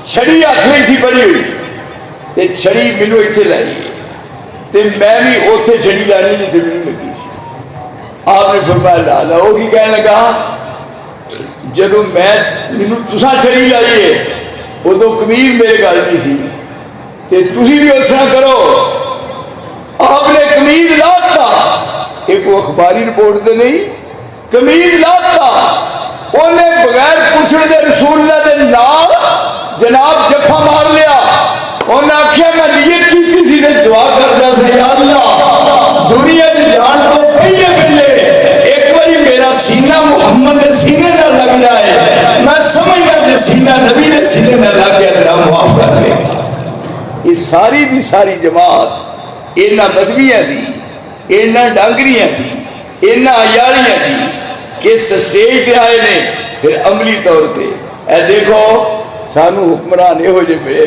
छड़ी हथ में सी पड़ी हुई ते छड़ी मैनू इत्थे लाई ते मैं भी उत्थे छड़ी लानी जिथे मैनू लगी सी। आपने फरमाया ला ला। वो की कहने लगा जदों मैनू तुसां छड़ी लाई है उदों कमीज मेरे गल नहीं सी ते तुसीं भी उस तरह करो। आपने कमीज लाता, एक वो अखबारी रिपोर्ट तो नहीं, कमीज लाता उन्हें बगैर पुछण दे रसूलुल्लाह दे नाल जनाब जफा मार लिया। उन्हें आख्या मैं नीयत की सी ते दुआ करदा सी या अल्लाह दुनिया च जान तो पहले पहले एक बारी मेरा सीना मुहम्मद के सीने ना लग जाए, मैं समझदा जे सीना नबी के सीने ना लग गया तेरा माफ कर देगा। ये सारी दी सारी जमात इन्हां मदवियां दी, इन्हां डांगरियां दी, इन्हां अयालियां दी किस स्टेज पे आए ने फिर अमली तौर पर। देखो सानू हुक्मरान इहो जे मिले